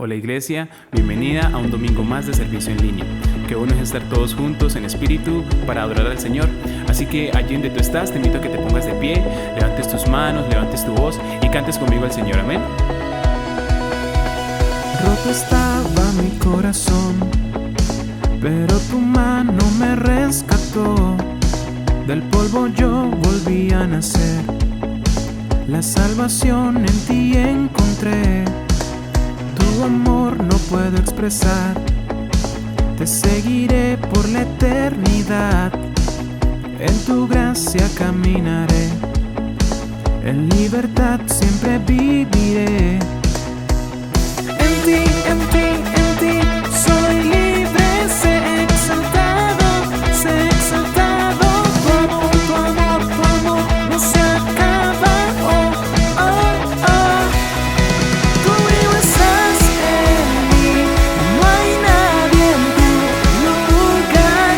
Hola Iglesia, bienvenida a un domingo más de servicio en línea. Qué bueno es estar todos juntos en espíritu para adorar al Señor. Así que allí donde tú estás, te invito a que te pongas de pie, levantes tus manos, levantes tu voz y cantes conmigo al Señor. Amén. Roto estaba mi corazón, pero tu mano me rescató. Del polvo yo volví a nacer, la salvación en ti encontré. Tu amor no puedo expresar, te seguiré por la eternidad. En tu gracia caminaré, en libertad siempre viviré. En ti soy libre, sé exaltado, sé exaltado. Tu amor no se acaba. Oh, oh, oh. Tú estás en mí, no hay nadie en tu lugar.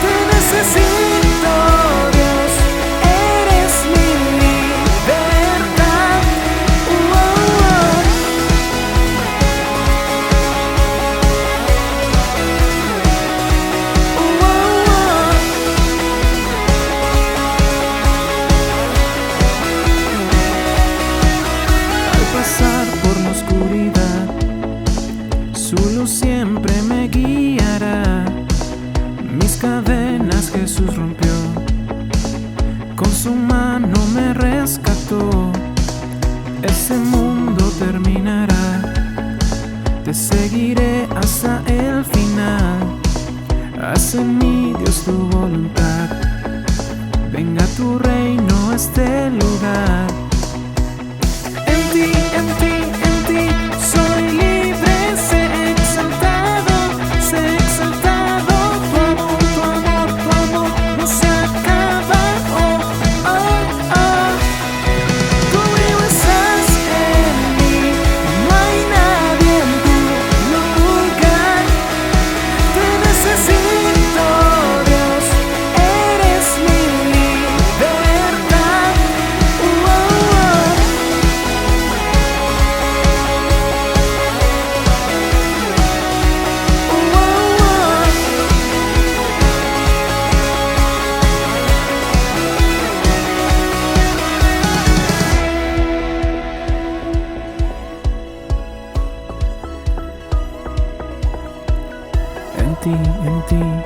Te necesito, Dios, eres mi libertad. Oh, oh. Pasar por la oscuridad, su luz siempre me guiará. Mis cadenas Jesús rompió, con su mano me rescató. Ese mundo terminará, te seguiré hasta el final. Haz en mí, Dios, tu voluntad, venga tu reino a este lugar. En ti soy libre, sé exaltado, sé exaltado. Tu amor no se acaba. Oh, oh, oh. Tú estás en mí, no hay nadie en tu lugar. Te necesito, Dios, eres mi libertad. Oh, oh, oh.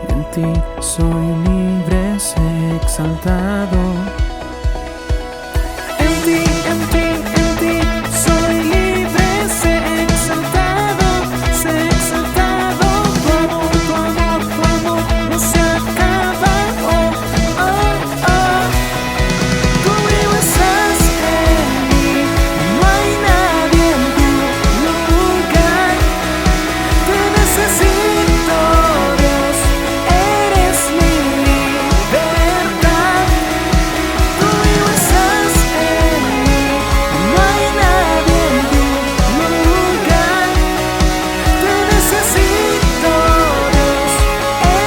En ti soy libre, sé exaltado. En ti soy libre, sé exaltado, sé exaltado. Tu amor no se acaba. Oh, oh, oh. Tú estás en mí, no hay nadie en tu lugar. Te necesito, Dios, eres mi libertad. Tú estás en mí, no hay nadie en tu lugar. Te necesito, Dios,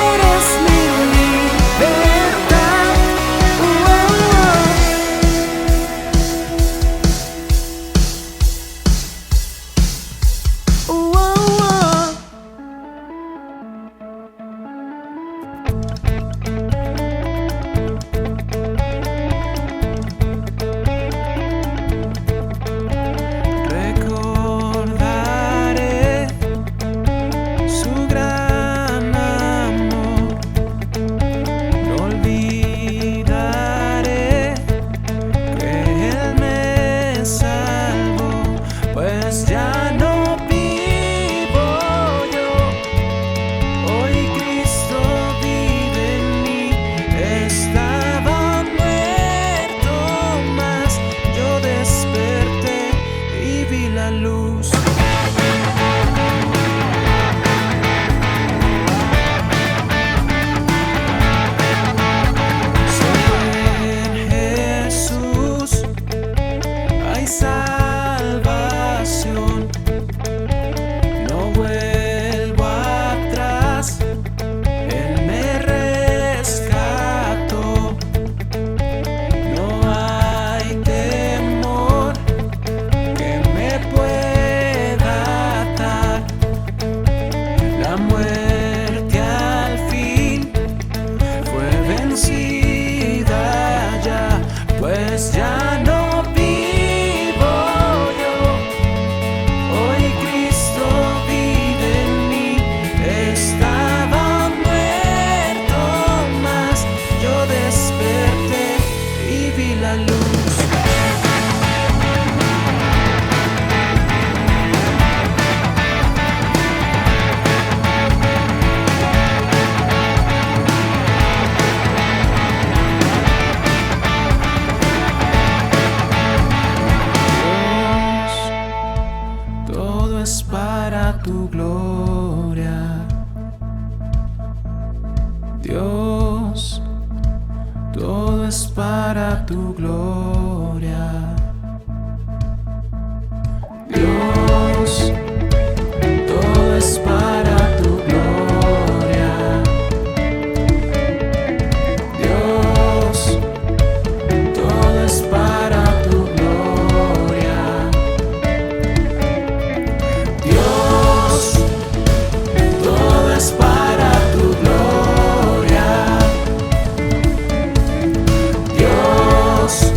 eres mi libertad. Oh, oh, oh. Oh, oh, oh. Recordaré su gran amor, no olvidaré que Él me salvó, pues ya no vivo yo, hoy Cristo vive en mí. Estaba muerto, mas yo desperté y vi la luz. Solo en Jesús hay salvación. No vuelvo atrás, Él me rescató. No hay temor que me pueda es para tu gloria. Dios, todo es para tu gloria. Dios, todo es para tu gloria. Dios, todo es para tu gloria. Dios, todo es para tu gloria. Dios,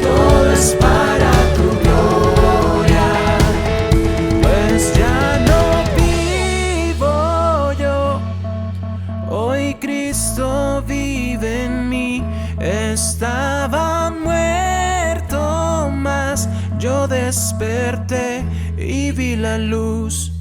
todo es para tu gloria. Pues ya no vivo yo, hoy Cristo vive en mí. Estaba muerto, mas yo desperté y vi la luz.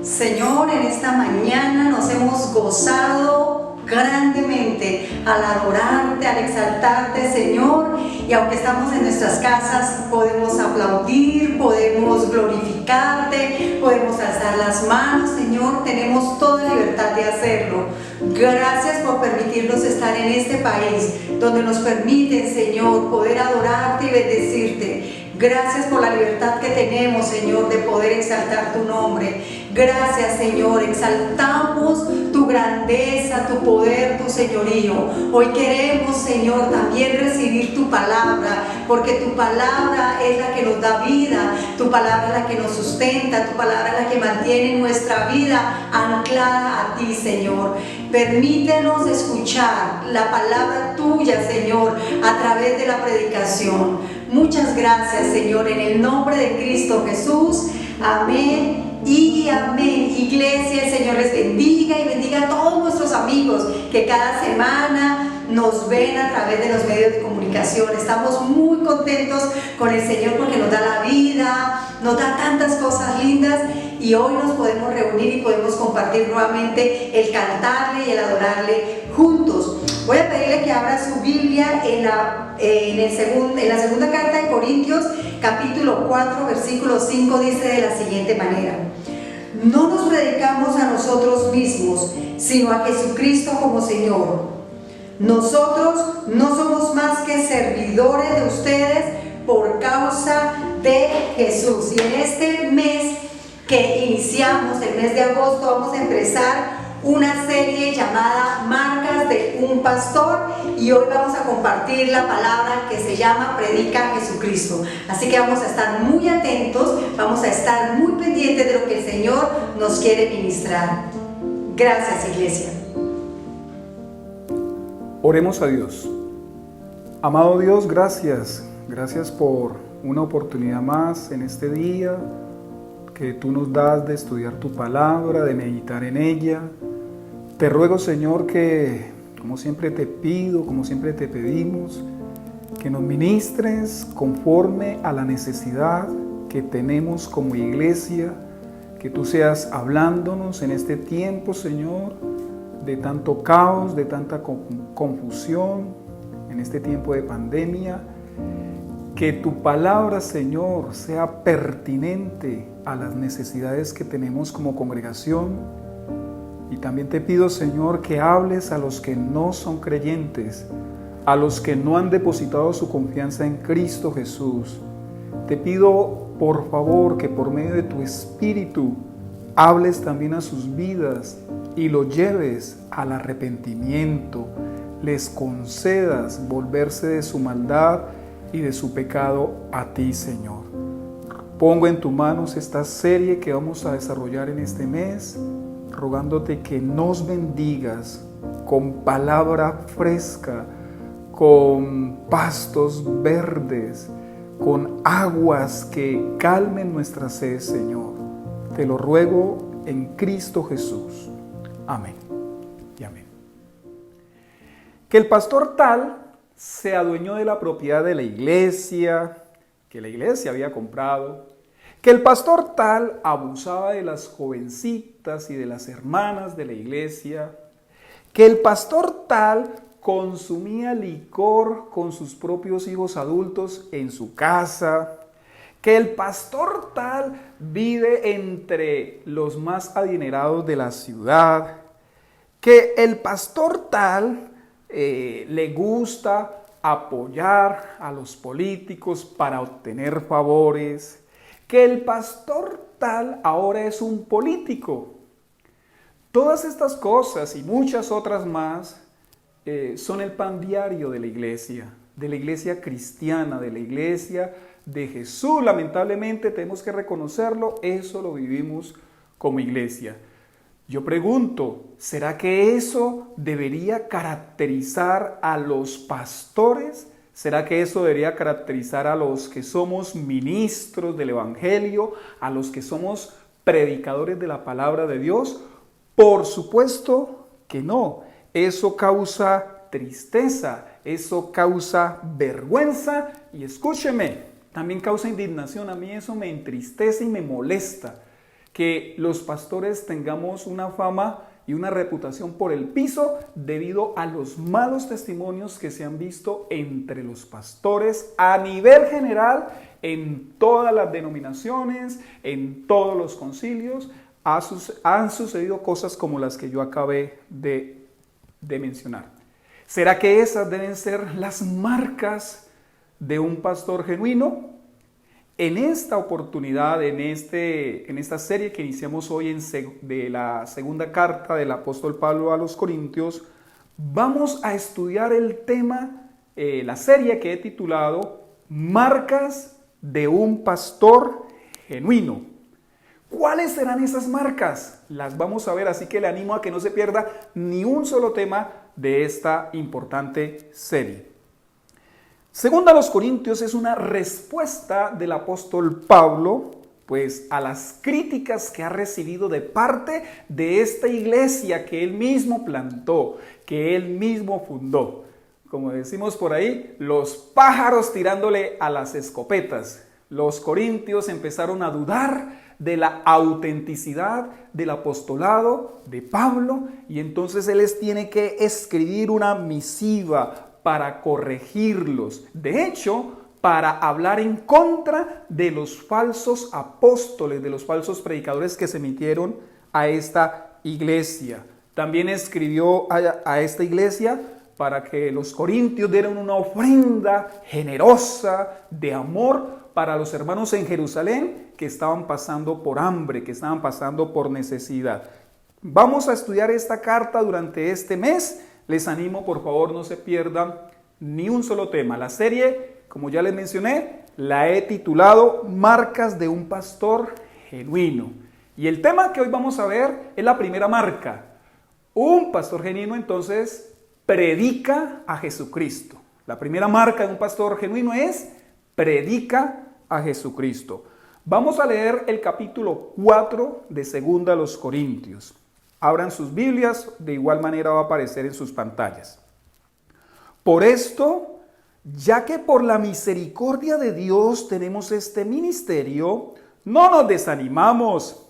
Señor, en esta mañana nos hemos gozado grandemente al adorarte, al exaltarte, Señor, y aunque estamos en nuestras casas, podemos aplaudir, podemos glorificarte, podemos alzar las manos, Señor, tenemos toda libertad de hacerlo. Gracias por permitirnos estar en este país, donde nos permiten, Señor, poder adorarte y bendecirte. Gracias por la libertad que tenemos, Señor, de poder exaltar tu nombre. Gracias, Señor, exaltamos tu grandeza, tu poder, tu señorío. Hoy queremos, Señor, también recibir tu palabra, porque tu palabra es la que nos da vida, tu palabra es la que nos sustenta, tu palabra es la que mantiene nuestra vida anclada a ti, Señor. Permítenos escuchar la palabra tuya, Señor, a través de la predicación. Muchas gracias, Señor, en el nombre de Cristo Jesús. Amén y amén. Iglesia, el Señor les bendiga y bendiga a todos nuestros amigos que cada semana nos ven a través de los medios de comunicación. Estamos muy contentos con el Señor porque nos da la vida, nos da tantas cosas lindas, y hoy nos podemos reunir y podemos compartir nuevamente el cantarle y el adorarle juntos. Voy a pedirle que abra su Biblia en la segunda carta de Corintios, capítulo 4, versículo 5, dice de la siguiente manera: no nos predicamos a nosotros mismos, sino a Jesucristo como Señor. Nosotros no somos más que servidores de ustedes por causa de Jesús. Y en este mes que iniciamos, el mes de agosto, vamos a empezar una serie llamada Marcas de un Pastor, y hoy vamos a compartir la palabra que se llama Predica a Jesucristo. Así que vamos a estar muy atentos, vamos a estar muy pendientes de lo que el Señor nos quiere ministrar. Gracias, iglesia. Oremos a Dios. Amado Dios, gracias por una oportunidad más en este día que tú nos das de estudiar tu palabra, de meditar en ella. Te ruego, Señor, que como siempre te pido, como siempre te pedimos, que nos ministres conforme a la necesidad que tenemos como iglesia, que tú seas hablándonos en este tiempo, Señor, de tanto caos, de tanta confusión, en este tiempo de pandemia. Que tu palabra, Señor, sea pertinente a las necesidades que tenemos como congregación. Y también te pido, Señor, que hables a los que no son creyentes, a los que no han depositado su confianza en Cristo Jesús. Te pido, por favor, que por medio de tu Espíritu hables también a sus vidas y los lleves al arrepentimiento, les concedas volverse de su maldad y de su pecado a ti, Señor. Pongo en tus manos esta serie que vamos a desarrollar en este mes, rogándote que nos bendigas con palabra fresca, con pastos verdes, con aguas que calmen nuestra sed, Señor. Te lo ruego en Cristo Jesús. Amén y amén. Que el pastor tal se adueñó de la propiedad de la iglesia, que la iglesia había comprado, que el pastor tal abusaba de las jovencitas y de las hermanas de la iglesia, que el pastor tal consumía licor con sus propios hijos adultos en su casa, que el pastor tal vive entre los más adinerados de la ciudad, que el pastor tal le gusta apoyar a los políticos para obtener favores, que el pastor tal ahora es un político. Todas estas cosas y muchas otras más son el pan diario de la iglesia cristiana, de la iglesia de Jesús. Lamentablemente tenemos que reconocerlo, eso lo vivimos como iglesia. Yo pregunto, ¿será que eso debería caracterizar a los pastores? ¿Será que eso debería caracterizar a los que somos ministros del Evangelio, a los que somos predicadores de la palabra de Dios? Por supuesto que no. Eso causa tristeza, eso causa vergüenza y escúcheme, también causa indignación. A mí eso me entristece y me molesta. Que los pastores tengamos una fama y una reputación por el piso debido a los malos testimonios que se han visto entre los pastores a nivel general en todas las denominaciones, en todos los concilios. Han sucedido cosas como las que yo acabé de mencionar. ¿Será que esas deben ser las marcas de un pastor genuino? En esta oportunidad, en esta serie que iniciamos hoy de la segunda carta del apóstol Pablo a los Corintios, vamos a estudiar el tema, la serie que he titulado Marcas de un pastor genuino. ¿Cuáles serán esas marcas? Las vamos a ver, así que le animo a que no se pierda ni un solo tema de esta importante serie. Segunda a los Corintios es una respuesta del apóstol Pablo, pues a las críticas que ha recibido de parte de esta iglesia que él mismo plantó, que él mismo fundó. Como decimos por ahí, los pájaros tirándole a las escopetas. Los corintios empezaron a dudar de la autenticidad del apostolado de Pablo y entonces él les tiene que escribir una misiva para corregirlos. De hecho, para hablar en contra de los falsos apóstoles, de los falsos predicadores que se metieron a esta iglesia. También escribió a esta iglesia para que los corintios dieran una ofrenda generosa de amor para los hermanos en Jerusalén que estaban pasando por hambre, que estaban pasando por necesidad. Vamos a estudiar esta carta durante este mes. Les animo, por favor, no se pierdan ni un solo tema. La serie, como ya les mencioné, la he titulado Marcas de un pastor genuino. Y el tema que hoy vamos a ver es la primera marca. Un pastor genuino, entonces, predica a Jesucristo. La primera marca de un pastor genuino es predica a Jesucristo. Vamos a leer el capítulo 4 de Segunda a los Corintios. Abran sus Biblias, de igual manera va a aparecer en sus pantallas. Por esto, ya que por la misericordia de Dios tenemos este ministerio, no nos desanimamos.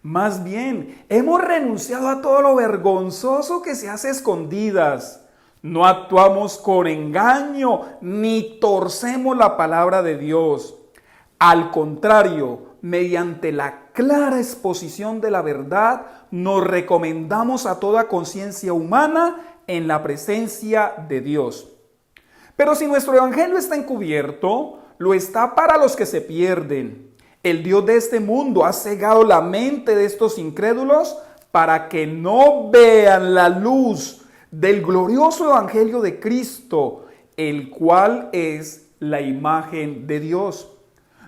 Más bien, hemos renunciado a todo lo vergonzoso que se hace a escondidas. No actuamos con engaño, ni torcemos la palabra de Dios. Al contrario, mediante la clara exposición de la verdad, nos recomendamos a toda conciencia humana en la presencia de Dios. Pero si nuestro evangelio está encubierto, lo está para los que se pierden. El Dios de este mundo ha cegado la mente de estos incrédulos para que no vean la luz del glorioso evangelio de Cristo, el cual es la imagen de Dios.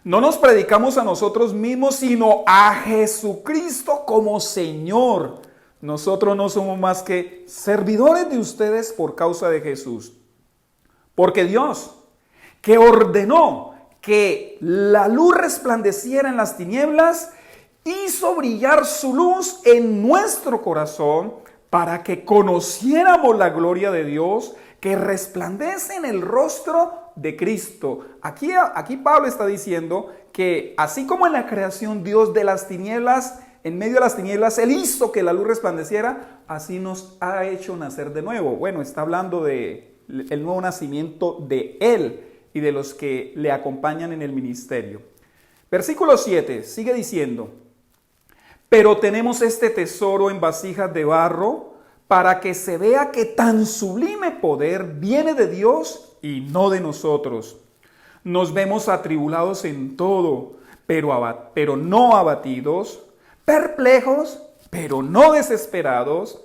No nos predicamos a nosotros mismos, sino a Jesucristo como Señor. Nosotros no somos más que servidores de ustedes por causa de Jesús. Porque Dios, que ordenó que la luz resplandeciera en las tinieblas, hizo brillar su luz en nuestro corazón para que conociéramos la gloria de Dios que resplandece en el rostro de Cristo. Aquí Pablo está diciendo que así como en la creación Dios de las tinieblas, en medio de las tinieblas, Él hizo que la luz resplandeciera, así nos ha hecho nacer de nuevo. Bueno, está hablando de el nuevo nacimiento de Él y de los que le acompañan en el ministerio. Versículo 7 sigue diciendo: pero tenemos este tesoro en vasijas de barro, para que se vea que tan sublime poder viene de Dios y no de nosotros. Nos vemos atribulados en todo, pero no abatidos, perplejos, pero no desesperados,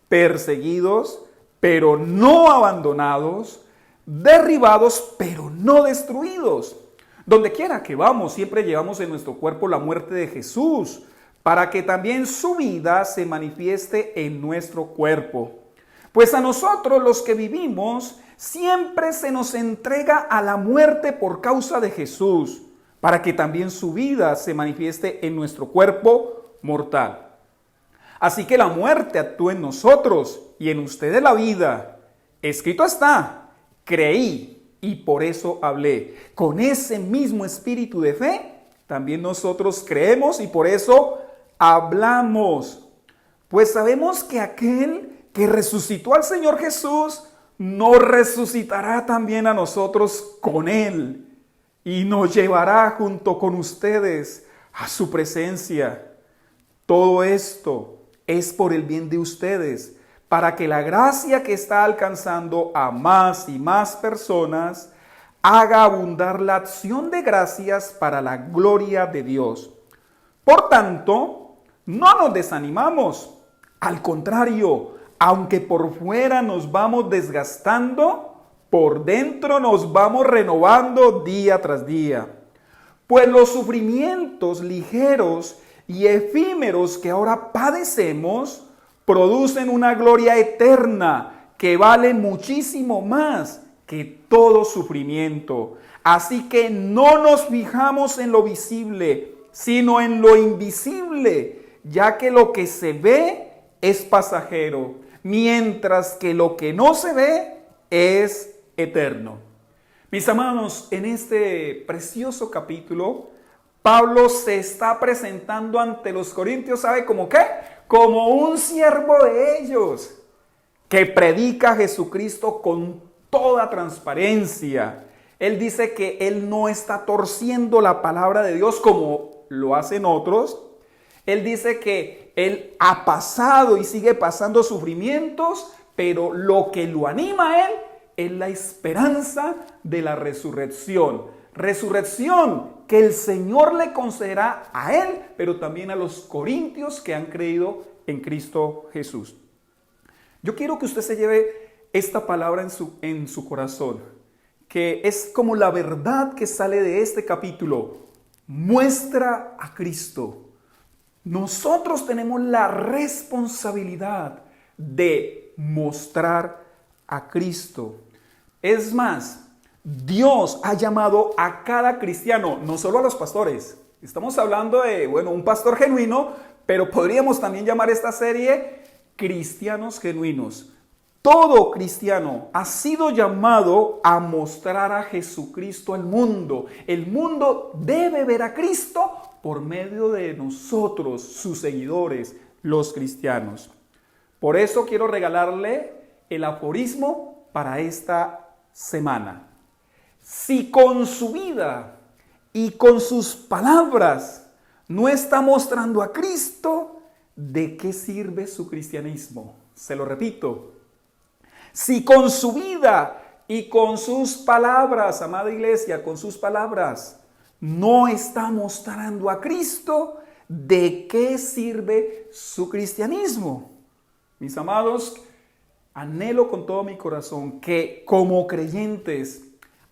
perseguidos, pero no abandonados, derribados, pero no destruidos. Donde quiera que vamos, siempre llevamos en nuestro cuerpo la muerte de Jesús, para que también su vida se manifieste en nuestro cuerpo. Pues a nosotros los que vivimos, siempre se nos entrega a la muerte por causa de Jesús, para que también su vida se manifieste en nuestro cuerpo mortal. Así que la muerte actúa en nosotros y en ustedes la vida. Escrito está: creí y por eso hablé. Con ese mismo espíritu de fe, también nosotros creemos y por eso hablamos. Pues sabemos que aquel que resucitó al Señor Jesús, nos resucitará también a nosotros con Él y nos llevará junto con ustedes a su presencia. Todo esto es por el bien de ustedes, para que la gracia que está alcanzando a más y más personas haga abundar la acción de gracias para la gloria de Dios. Por tanto, no nos desanimamos. Al contrario, aunque por fuera nos vamos desgastando, por dentro nos vamos renovando día tras día. Pues los sufrimientos ligeros y efímeros que ahora padecemos producen una gloria eterna que vale muchísimo más que todo sufrimiento. Así que no nos fijamos en lo visible, sino en lo invisible, ya que lo que se ve es pasajero, mientras que lo que no se ve es eterno. Mis hermanos, en este precioso capítulo, Pablo se está presentando ante los corintios, ¿sabe cómo qué? Como un siervo de ellos, que predica a Jesucristo con toda transparencia. Él dice que él no está torciendo la palabra de Dios como lo hacen otros. Él dice que él ha pasado y sigue pasando sufrimientos, pero lo que lo anima a él es la esperanza de la resurrección. Resurrección que el Señor le concederá a él, pero también a los corintios que han creído en Cristo Jesús. Yo quiero que usted se lleve esta palabra en su corazón, que es como la verdad que sale de este capítulo. Muestra a Cristo. Nosotros tenemos la responsabilidad de mostrar a Cristo. Es más, Dios ha llamado a cada cristiano, no solo a los pastores. Estamos hablando de, un pastor genuino, pero podríamos también llamar esta serie Cristianos Genuinos. Todo cristiano ha sido llamado a mostrar a Jesucristo al mundo. El mundo debe ver a Cristo por medio de nosotros, sus seguidores, los cristianos. Por eso quiero regalarle el aforismo para esta semana. Si con su vida y con sus palabras no está mostrando a Cristo, ¿de qué sirve su cristianismo? Se lo repito. Si con su vida y con sus palabras, amada iglesia, con sus palabras, no está mostrando a Cristo, ¿de qué sirve su cristianismo? Mis amados, anhelo con todo mi corazón que como creyentes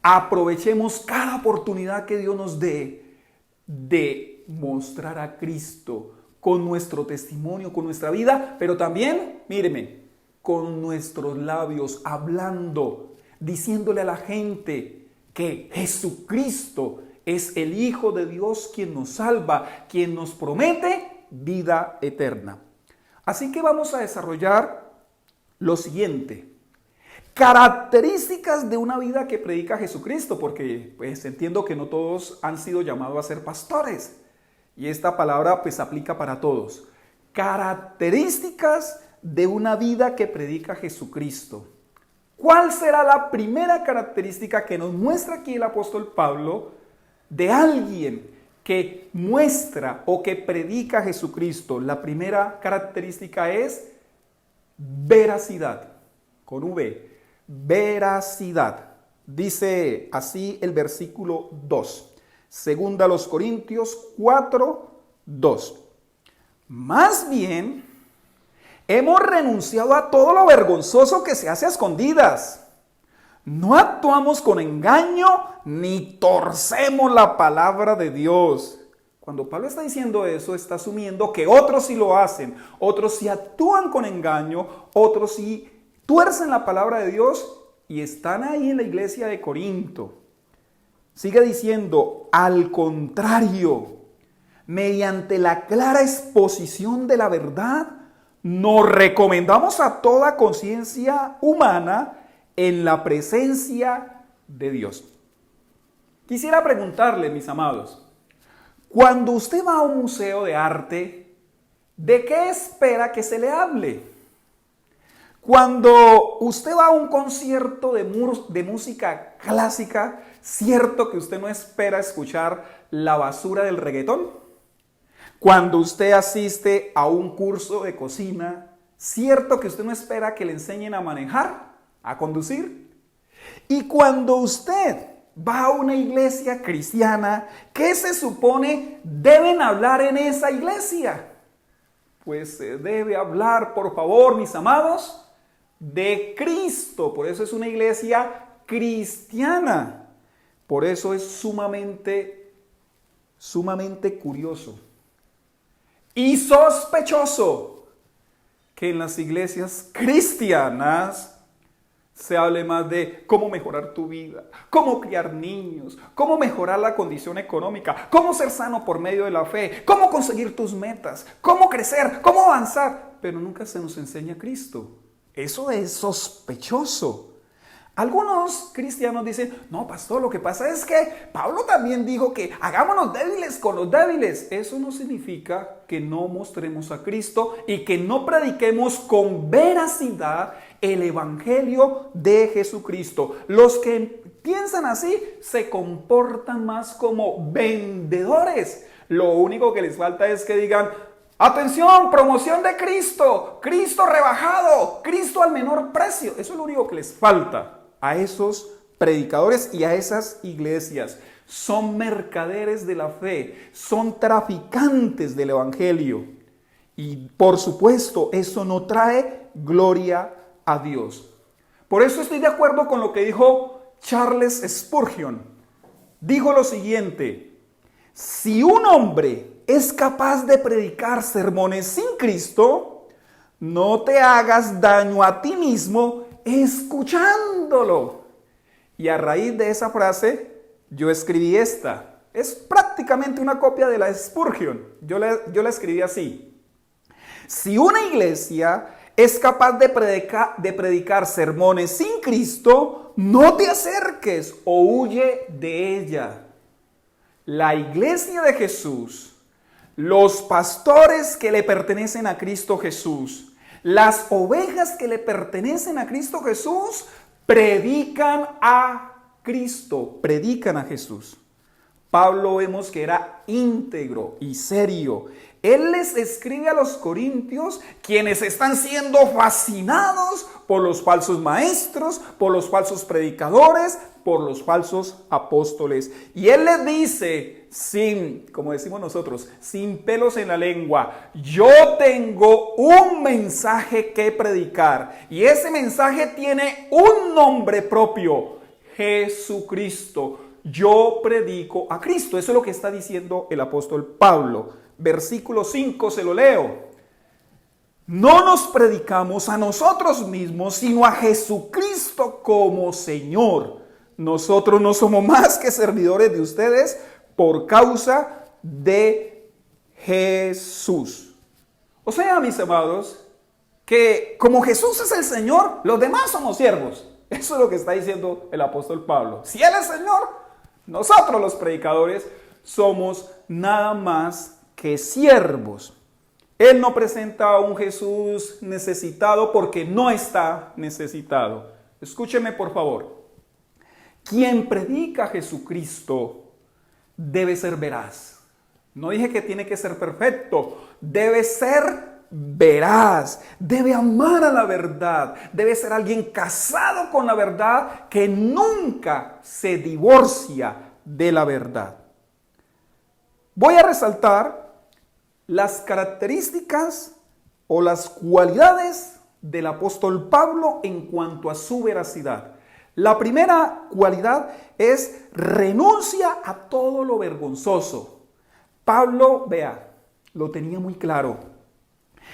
aprovechemos cada oportunidad que Dios nos dé de mostrar a Cristo con nuestro testimonio, con nuestra vida, pero también, míreme, con nuestros labios, hablando, diciéndole a la gente que Jesucristo es el Hijo de Dios quien nos salva, quien nos promete vida eterna. Así que vamos a desarrollar lo siguiente: características de una vida que predica Jesucristo, porque pues entiendo que no todos han sido llamados a ser pastores y esta palabra pues aplica para todos. Características de una vida que predica Jesucristo. ¿Cuál será la primera característica que nos muestra aquí el apóstol Pablo de alguien que muestra o que predica a Jesucristo? La primera característica es veracidad, con V, veracidad. Dice así el versículo 2, segunda a los Corintios 4, 2. Más bien, hemos renunciado a todo lo vergonzoso que se hace a escondidas. No actuamos con engaño ni torcemos la palabra de Dios. Cuando Pablo está diciendo eso, está asumiendo que otros sí lo hacen, otros sí actúan con engaño, otros sí tuercen la palabra de Dios y están ahí en la iglesia de Corinto. Sigue diciendo, al contrario, mediante la clara exposición de la verdad, nos recomendamos a toda conciencia humana en la presencia de Dios. Quisiera preguntarle, mis amados, cuando usted va a un museo de arte, ¿de qué espera que se le hable? Cuando usted va a un concierto de música clásica, ¿cierto que usted no espera escuchar la basura del reggaetón? Cuando usted asiste a un curso de cocina, ¿cierto que usted no espera que le enseñen a manejar, a conducir? Y cuando usted va a una iglesia cristiana, ¿qué se supone deben hablar en esa iglesia? Pues se debe hablar, por favor, mis amados, de Cristo. Por eso es una iglesia cristiana. Por eso es sumamente curioso y sospechoso que en las iglesias cristianas se hable más de cómo mejorar tu vida, cómo criar niños, cómo mejorar la condición económica, cómo ser sano por medio de la fe, cómo conseguir tus metas, cómo crecer, cómo avanzar. Pero nunca se nos enseña a Cristo. Eso es sospechoso. Algunos cristianos dicen, no, pastor, lo que pasa es que Pablo también dijo que hagámonos débiles con los débiles. Eso no significa que no mostremos a Cristo y que no prediquemos con veracidad el evangelio de Jesucristo. Los que piensan así se comportan más como vendedores. Lo único que les falta es que digan, atención, promoción de Cristo, Cristo rebajado, Cristo al menor precio. Eso es lo único que les falta a esos predicadores y a esas iglesias. Son mercaderes de la fe, son traficantes del evangelio. Y por supuesto, eso no trae gloria a Dios. Por eso estoy de acuerdo con lo que dijo Charles Spurgeon. Dijo lo siguiente: si un hombre es capaz de predicar sermones sin Cristo, no te hagas daño a ti mismo escuchándolo. Y a raíz de esa frase, yo escribí esta. Es prácticamente una copia de la de Spurgeon. Yo la escribí así: si una iglesia es capaz de predicar sermones sin Cristo, no te acerques o huye de ella. La iglesia de Jesús, los pastores que le pertenecen a Cristo Jesús, las ovejas que le pertenecen a Cristo Jesús, predican a Cristo, predican a Jesús. Pablo vemos que era íntegro y serio. Él les escribe a los corintios, quienes están siendo fascinados por los falsos maestros, por los falsos predicadores, por los falsos apóstoles. Y Él les dice, como decimos nosotros, sin pelos en la lengua: yo tengo un mensaje que predicar. Y ese mensaje tiene un nombre propio: Jesucristo. Yo predico a Cristo. Eso es lo que está diciendo el apóstol Pablo. Versículo 5 se lo leo. No nos predicamos a nosotros mismos, sino a Jesucristo como Señor. Nosotros no somos más que servidores de ustedes por causa de Jesús. O sea, mis amados, que como Jesús es el Señor, los demás somos siervos. Eso es lo que está diciendo el apóstol Pablo. Si Él es Señor, nosotros los predicadores somos nada más que siervos. Él no presenta a un Jesús necesitado porque no está necesitado. Escúcheme por favor. Quien predica a Jesucristo debe ser veraz. No dije que tiene que ser perfecto. Debe ser veraz. Debe amar a la verdad. Debe ser alguien casado con la verdad, que nunca se divorcia de la verdad. Voy a resaltar las características o las cualidades del apóstol Pablo en cuanto a su veracidad. La primera cualidad es renuncia a todo lo vergonzoso. Pablo, vea, lo tenía muy claro.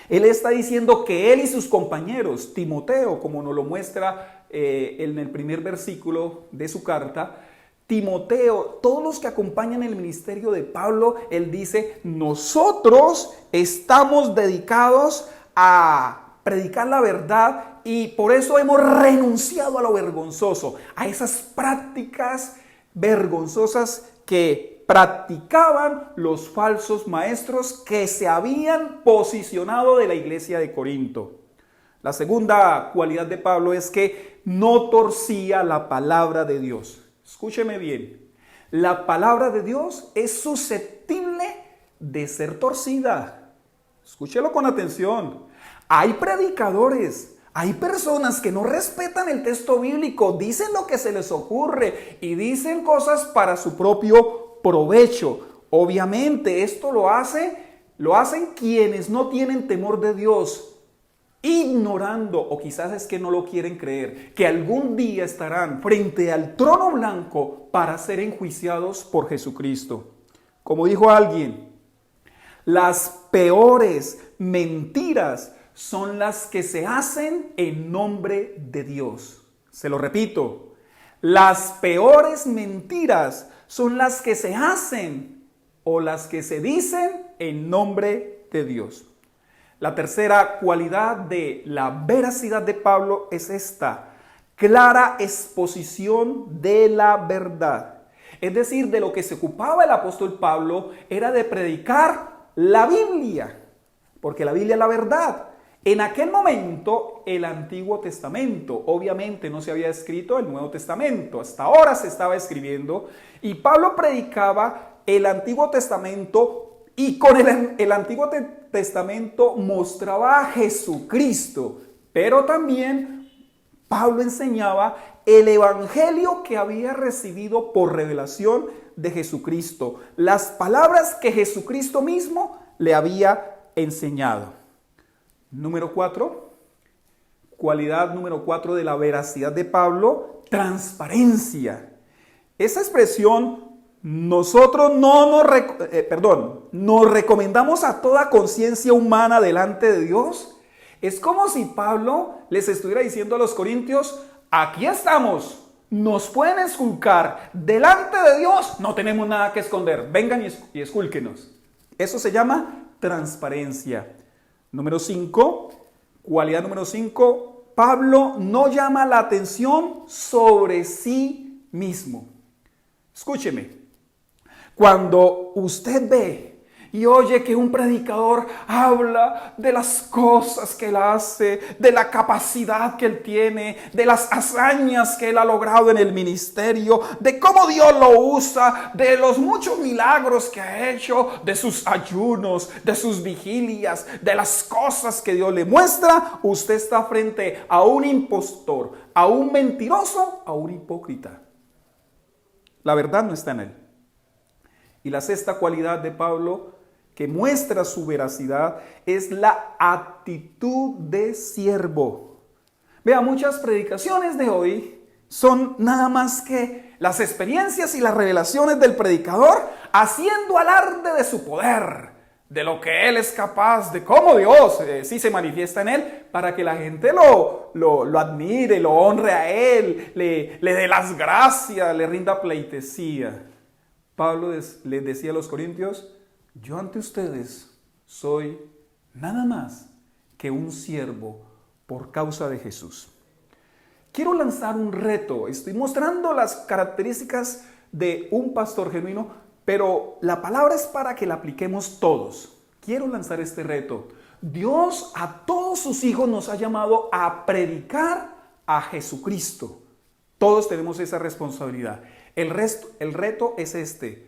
Él está diciendo que él y sus compañeros, Timoteo, como nos lo muestra en el primer versículo de su carta, Timoteo, todos los que acompañan el ministerio de Pablo, él dice: nosotros estamos dedicados a predicar la verdad y por eso hemos renunciado a lo vergonzoso, a esas prácticas vergonzosas que practicaban los falsos maestros que se habían posicionado de la iglesia de Corinto. La segunda cualidad de Pablo es que no torcía la palabra de Dios. Escúcheme bien, la palabra de Dios es susceptible de ser torcida. Escúchelo con atención. Hay predicadores, hay personas que no respetan el texto bíblico, dicen lo que se les ocurre y dicen cosas para su propio provecho. Obviamente esto lo hacen quienes no tienen temor de Dios, ignorando, o quizás es que no lo quieren creer, que algún día estarán frente al trono blanco para ser enjuiciados por Jesucristo. Como dijo alguien, las peores mentiras son las que se hacen en nombre de Dios. Se lo repito, las peores mentiras son las que se hacen o las que se dicen en nombre de Dios. La tercera cualidad de la veracidad de Pablo es esta: clara exposición de la verdad. Es decir, de lo que se ocupaba el apóstol Pablo era de predicar la Biblia, porque la Biblia es la verdad. En aquel momento, el Antiguo Testamento, obviamente no se había escrito el Nuevo Testamento, hasta ahora se estaba escribiendo, y Pablo predicaba el Antiguo Testamento y con el Antiguo Testamento mostraba a Jesucristo, pero también Pablo enseñaba el evangelio que había recibido por revelación de Jesucristo, las palabras que Jesucristo mismo le había enseñado. Número 4, cualidad número 4 de la veracidad de Pablo: transparencia. Esa expresión, nosotros nos recomendamos a toda conciencia humana delante de Dios. Es como si Pablo les estuviera diciendo a los corintios: aquí estamos, nos pueden esculcar delante de Dios, no tenemos nada que esconder, vengan y escúlquenos. Eso se llama transparencia. Número 5, cualidad número 5, Pablo no llama la atención sobre sí mismo. Escúcheme, cuando usted ve y oye que un predicador habla de las cosas que él hace, de la capacidad que él tiene, de las hazañas que él ha logrado en el ministerio, de cómo Dios lo usa, de los muchos milagros que ha hecho, de sus ayunos, de sus vigilias, de las cosas que Dios le muestra, usted está frente a un impostor, a un mentiroso, a un hipócrita. La verdad no está en él. Y la sexta cualidad de Pablo que muestra su veracidad es la actitud de siervo. Vea, muchas predicaciones de hoy son nada más que las experiencias y las revelaciones del predicador haciendo alarde de su poder, de lo que él es capaz, de cómo Dios sí se manifiesta en él, para que la gente lo admire, lo honre a él, le dé las gracias, le rinda pleitesía. Pablo les decía a los corintios: yo ante ustedes soy nada más que un siervo por causa de Jesús. Quiero lanzar un reto. Estoy mostrando las características de un pastor genuino, pero la palabra es para que la apliquemos todos. Quiero lanzar este reto. Dios a todos sus hijos nos ha llamado a predicar a Jesucristo. Todos tenemos esa responsabilidad. El reto es este.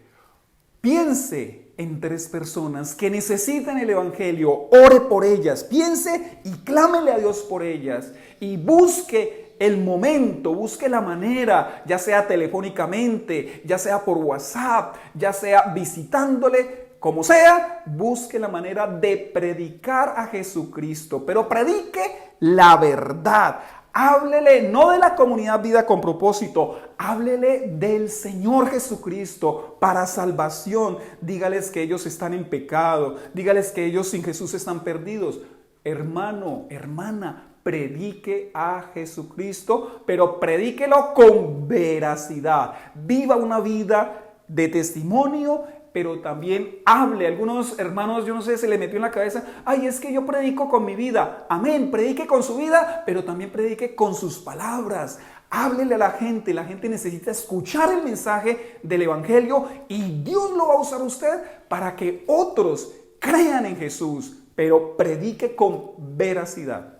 Piense en 3 personas que necesitan el evangelio, ore por ellas, piense y clámele a Dios por ellas y busque el momento, busque la manera, ya sea telefónicamente, ya sea por WhatsApp, ya sea visitándole, como sea, busque la manera de predicar a Jesucristo, pero predique la verdad. Háblele no de la comunidad Vida con Propósito, háblele del Señor Jesucristo para salvación. Dígales que ellos están en pecado, dígales que ellos sin Jesús están perdidos. Hermano, hermana, predique a Jesucristo, pero predíquelo con veracidad. Viva una vida de testimonio, pero también hable. Algunos hermanos, yo no sé, se le metió en la cabeza: ay, es que yo predico con mi vida. Amén, predique con su vida, pero también predique con sus palabras. Háblele a la gente necesita escuchar el mensaje del evangelio y Dios lo va a usar a usted para que otros crean en Jesús, pero predique con veracidad.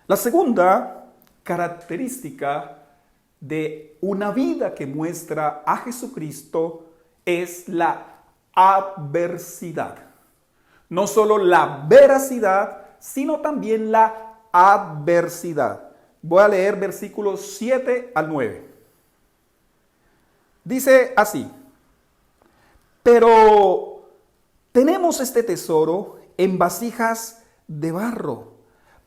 La segunda característica de una vida que muestra a Jesucristo es la adversidad. No solo la veracidad, sino también la adversidad. Voy a leer versículos 7 al 9. Dice así: pero tenemos este tesoro en vasijas de barro,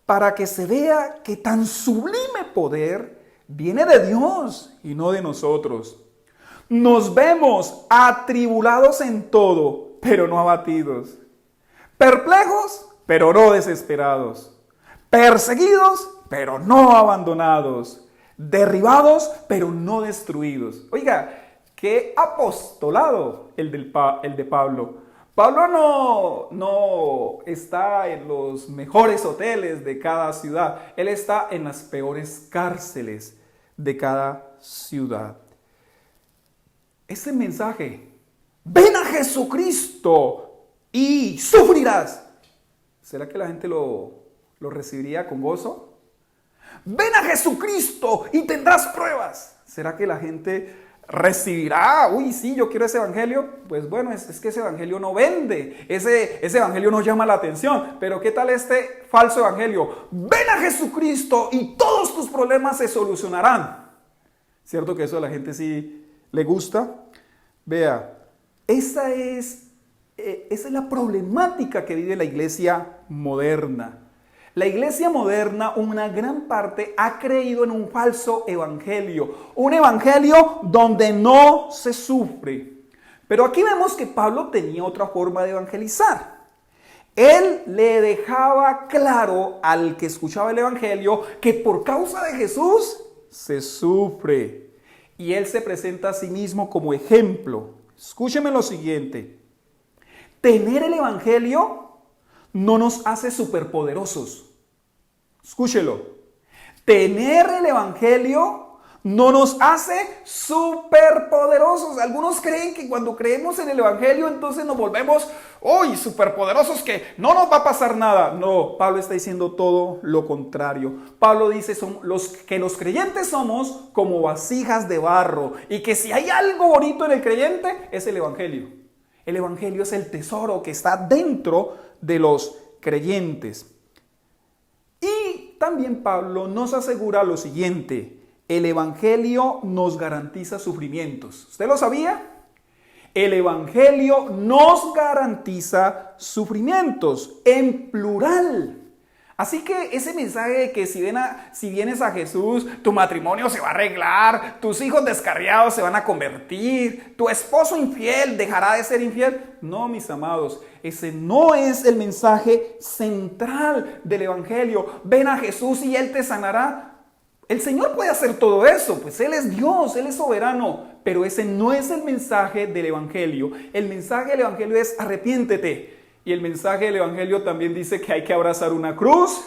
para que se vea que tan sublime poder viene de Dios y no de nosotros. Nos vemos atribulados en todo, pero no abatidos. Perplejos, pero no desesperados. Perseguidos, pero no abandonados. Derribados, pero no destruidos. Oiga, qué apostolado el de Pablo. Pablo no está en los mejores hoteles de cada ciudad. Él está en las peores cárceles de cada ciudad. Ese mensaje: ven a Jesucristo y sufrirás. ¿Será que la gente lo recibiría con gozo? Ven a Jesucristo y tendrás pruebas. ¿Será que la gente recibirá? Uy, sí, yo quiero ese evangelio. Pues bueno, es que ese evangelio no vende. Ese evangelio no llama la atención. Pero ¿qué tal este falso evangelio? Ven a Jesucristo y todos tus problemas se solucionarán. ¿Cierto que eso a la gente sí le gusta? Vea, esa es la problemática que vive la iglesia moderna. La iglesia moderna, una gran parte, ha creído en un falso evangelio. Un evangelio donde no se sufre. Pero aquí vemos que Pablo tenía otra forma de evangelizar. Él le dejaba claro al que escuchaba el evangelio que por causa de Jesús se sufre. Y él se presenta a sí mismo como ejemplo. Escúcheme lo siguiente: tener el evangelio no nos hace superpoderosos. Escúchelo. Tener el evangelio no nos hace superpoderosos. Algunos creen que cuando creemos en el Evangelio entonces nos volvemos superpoderosos, que no nos va a pasar nada. No, Pablo está diciendo todo lo contrario. Pablo dice que los creyentes somos como vasijas de barro y que si hay algo bonito en el creyente es el Evangelio. El Evangelio es el tesoro que está dentro de los creyentes. Y también Pablo nos asegura lo siguiente: el Evangelio nos garantiza sufrimientos. ¿Usted lo sabía? El Evangelio nos garantiza sufrimientos en plural. Así que ese mensaje de que si vienes a Jesús, tu matrimonio se va a arreglar, tus hijos descarriados se van a convertir, tu esposo infiel dejará de ser infiel. No, mis amados, ese no es el mensaje central del Evangelio. Ven a Jesús y Él te sanará. El Señor puede hacer todo eso, pues Él es Dios, Él es soberano, pero ese no es el mensaje del Evangelio. El mensaje del Evangelio es arrepiéntete. Y el mensaje del Evangelio también dice que hay que abrazar una cruz,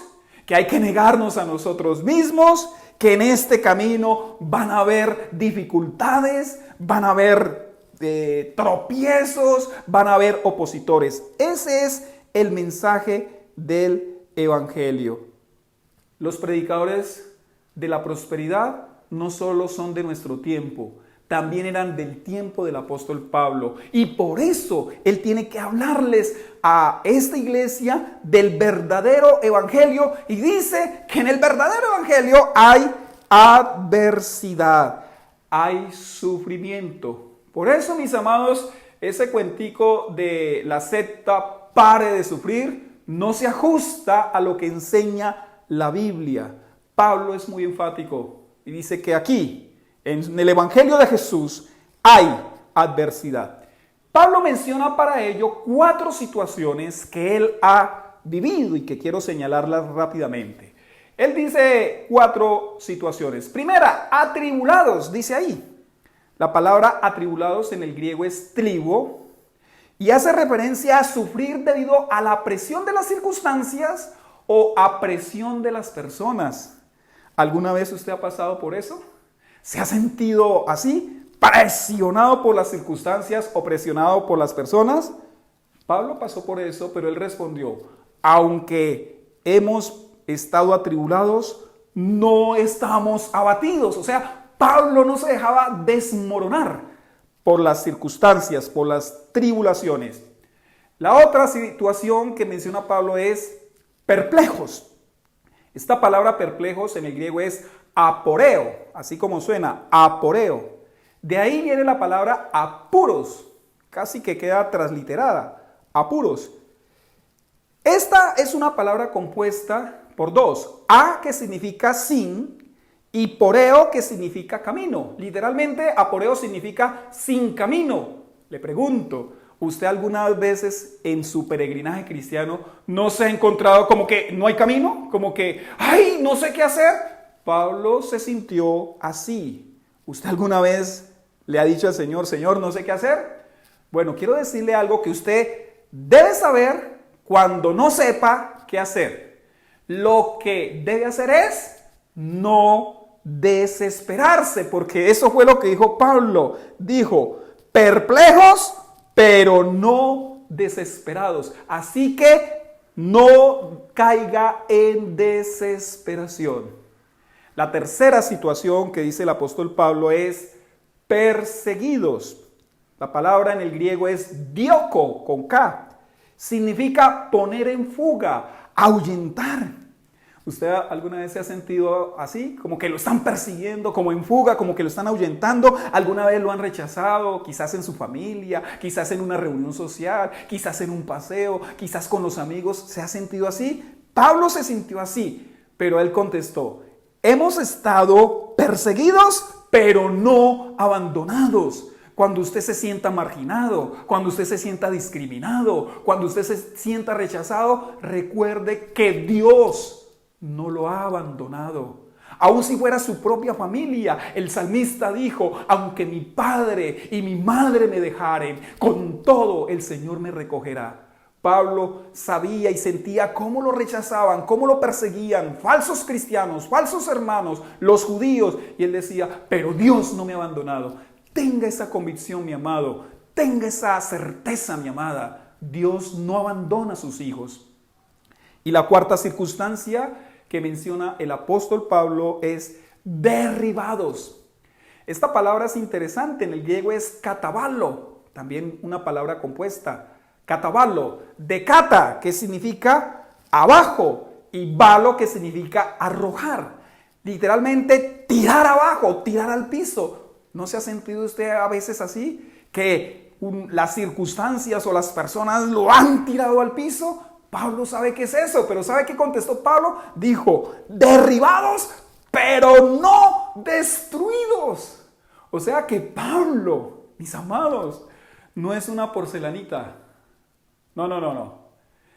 que hay que negarnos a nosotros mismos, que en este camino van a haber dificultades, van a haber tropiezos, van a haber opositores. Ese es el mensaje del Evangelio. Los predicadores de la prosperidad no solo son de nuestro tiempo, también eran del tiempo del apóstol Pablo. Y por eso él tiene que hablarles a esta iglesia del verdadero evangelio. Y dice que en el verdadero evangelio hay adversidad, hay sufrimiento. Por eso, mis amados, ese cuentico de la secta pare de sufrir no se ajusta a lo que enseña la Biblia. Pablo es muy enfático y dice que aquí, en el Evangelio de Jesús, hay adversidad. Pablo menciona para ello 4 situaciones que él ha vivido y que quiero señalarlas rápidamente. Él dice 4 situaciones. Primera, atribulados, dice ahí. La palabra atribulados en el griego es tribo y hace referencia a sufrir debido a la presión de las circunstancias o a presión de las personas. ¿Alguna vez usted ha pasado por eso? ¿Se ha sentido así? ¿Presionado por las circunstancias o presionado por las personas? Pablo pasó por eso, pero él respondió: aunque hemos estado atribulados, no estamos abatidos. O sea, Pablo no se dejaba desmoronar por las circunstancias, por las tribulaciones. La otra situación que menciona Pablo es perplejos. Esta palabra perplejos en el griego es aporeo, así como suena, aporeo. De ahí viene la palabra apuros, casi que queda transliterada, apuros. Esta es una palabra compuesta por 2, a que significa sin y poreo que significa camino. Literalmente aporeo significa sin camino. Le pregunto, ¿usted algunas veces en su peregrinaje cristiano no se ha encontrado como que no hay camino? Como que, ¡ay, no sé qué hacer! Pablo se sintió así. ¿Usted alguna vez le ha dicho al Señor, Señor, no sé qué hacer? Bueno, quiero decirle algo que usted debe saber cuando no sepa qué hacer. Lo que debe hacer es no desesperarse, porque eso fue lo que dijo Pablo. Dijo, perplejos, pero no desesperados. Así que no caiga en desesperación. La tercera situación que dice el apóstol Pablo es perseguidos. La palabra en el griego es dioko, con K. Significa poner en fuga, ahuyentar. ¿Usted alguna vez se ha sentido así? Como que lo están persiguiendo, como en fuga, como que lo están ahuyentando. ¿Alguna vez lo han rechazado? Quizás en su familia, quizás en una reunión social, quizás en un paseo, quizás con los amigos. ¿Se ha sentido así? Pablo se sintió así, pero él contestó: hemos estado perseguidos, pero no abandonados. Cuando usted se sienta marginado, cuando usted se sienta discriminado, cuando usted se sienta rechazado, recuerde que Dios no lo ha abandonado. Aun si fuera su propia familia, el salmista dijo: aunque mi padre y mi madre me dejaren, con todo el Señor me recogerá. Pablo sabía y sentía cómo lo rechazaban, cómo lo perseguían, falsos cristianos, falsos hermanos, los judíos. Y él decía, pero Dios no me ha abandonado. Tenga esa convicción, mi amado. Tenga esa certeza, mi amada. Dios no abandona a sus hijos. Y la cuarta circunstancia que menciona el apóstol Pablo es derribados. Esta palabra es interesante. En el griego es katabalo, también una palabra compuesta. Katabalo, de kata, que significa abajo, y balo, que significa arrojar. Literalmente tirar abajo, tirar al piso. ¿No se ha sentido usted a veces así? Que las circunstancias o las personas lo han tirado al piso. Pablo sabe qué es eso, pero ¿sabe qué contestó Pablo? Dijo, derribados, pero no destruidos. O sea que Pablo, mis amados, no es una porcelanita. No.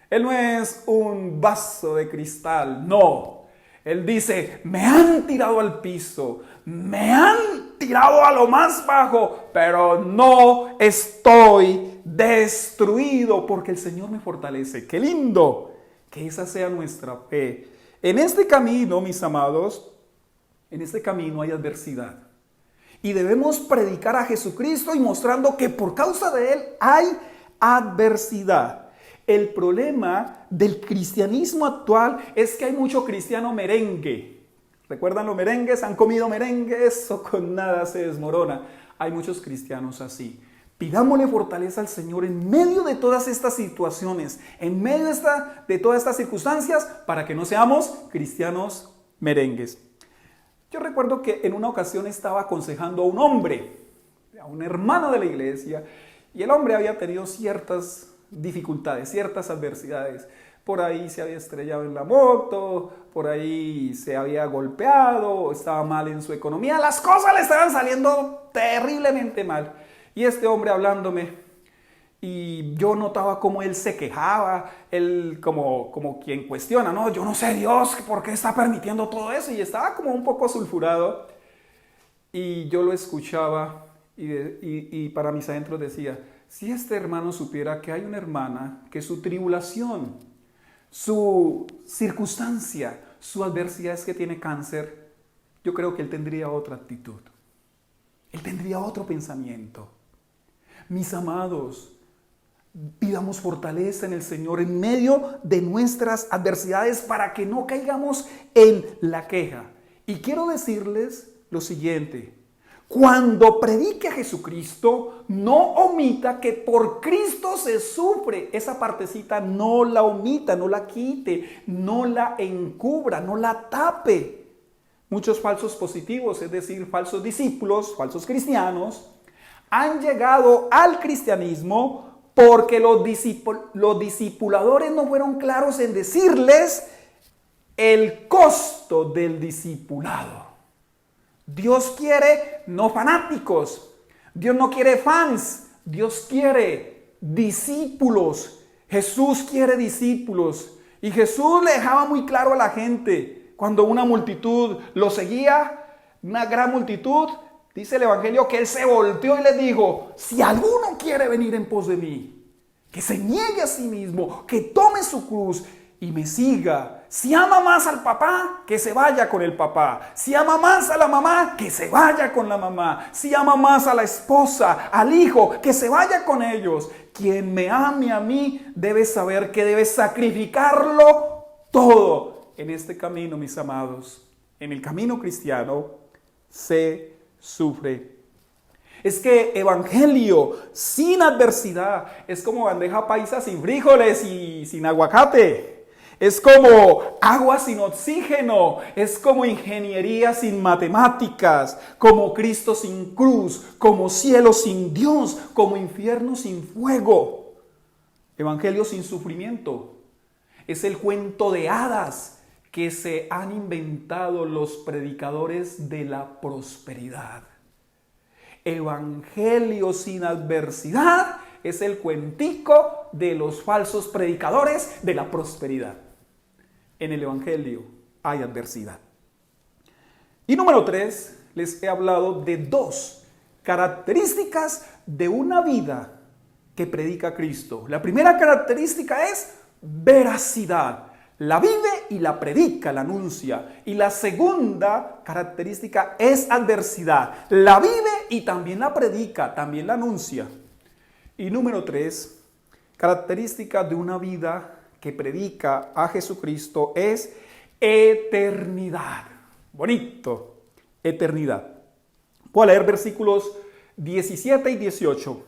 Él no es un vaso de cristal, no. Él dice, me han tirado al piso, me han tirado a lo más bajo, pero no estoy destruido porque el Señor me fortalece. ¡Qué lindo! Que esa sea nuestra fe. En este camino, mis amados, en este camino hay adversidad. Y debemos predicar a Jesucristo y mostrando que por causa de Él hay adversidad. El problema del cristianismo actual es que hay mucho cristiano merengue. ¿Recuerdan los merengues? ¿Han comido merengue? Eso con nada se desmorona. Hay muchos cristianos así. Pidámosle fortaleza al Señor en medio de todas estas situaciones, en medio de todas estas circunstancias, para que no seamos cristianos merengues. Yo recuerdo que en una ocasión estaba aconsejando a un hombre, a un hermano de la iglesia, y el hombre había tenido ciertas dificultades, ciertas adversidades. Por ahí se había estrellado en la moto, por ahí se había golpeado, estaba mal en su economía. Las cosas le estaban saliendo terriblemente mal. Y este hombre hablándome, y yo notaba cómo él se quejaba, él como quien cuestiona, no, yo no sé Dios, ¿por qué está permitiendo todo eso? Y estaba como un poco sulfurado. Y yo lo escuchaba. Y para mis adentros decía, si este hermano supiera que hay una hermana que su tribulación, su circunstancia, su adversidad es que tiene cáncer, yo creo que él tendría otra actitud. Él tendría otro pensamiento. Mis amados, pidamos fortaleza en el Señor en medio de nuestras adversidades para que no caigamos en la queja. Y quiero decirles lo siguiente. Cuando predique a Jesucristo, no omita que por Cristo se sufre. Esa partecita no la omita, no la quite, no la encubra, no la tape. Muchos falsos positivos, es decir, falsos discípulos, falsos cristianos, han llegado al cristianismo porque los discipuladores no fueron claros en decirles el costo del discipulado. Dios quiere no fanáticos, Dios no quiere fans, Dios quiere discípulos. Jesús quiere discípulos y Jesús le dejaba muy claro a la gente cuando una multitud lo seguía, una gran multitud, dice el Evangelio que Él se volteó y les dijo, si alguno quiere venir en pos de mí, que se niegue a sí mismo, que tome su cruz y me siga. Si ama más al papá, que se vaya con el papá. Si ama más a la mamá, que se vaya con la mamá. Si ama más a la esposa, al hijo, que se vaya con ellos. Quien me ame a mí debe saber que debe sacrificarlo todo. En este camino, mis amados, en el camino cristiano, se sufre. Es que evangelio sin adversidad es como bandeja paisa sin frijoles y sin aguacate. Es como agua sin oxígeno, es como ingeniería sin matemáticas, como Cristo sin cruz, como cielo sin Dios, como infierno sin fuego. Evangelio sin sufrimiento. Es el cuento de hadas que se han inventado los predicadores de la prosperidad. Evangelio sin adversidad es el cuentico de los falsos predicadores de la prosperidad. En el Evangelio hay adversidad. Y número 3, les he hablado de 2 características de una vida que predica Cristo. La primera característica es veracidad. La vive y la predica, la anuncia. Y la segunda característica es adversidad. La vive y también la predica, también la anuncia. Y número 3, característica de una vida que predica a Jesucristo es eternidad. Bonito, eternidad. Voy a leer versículos 17 y 18.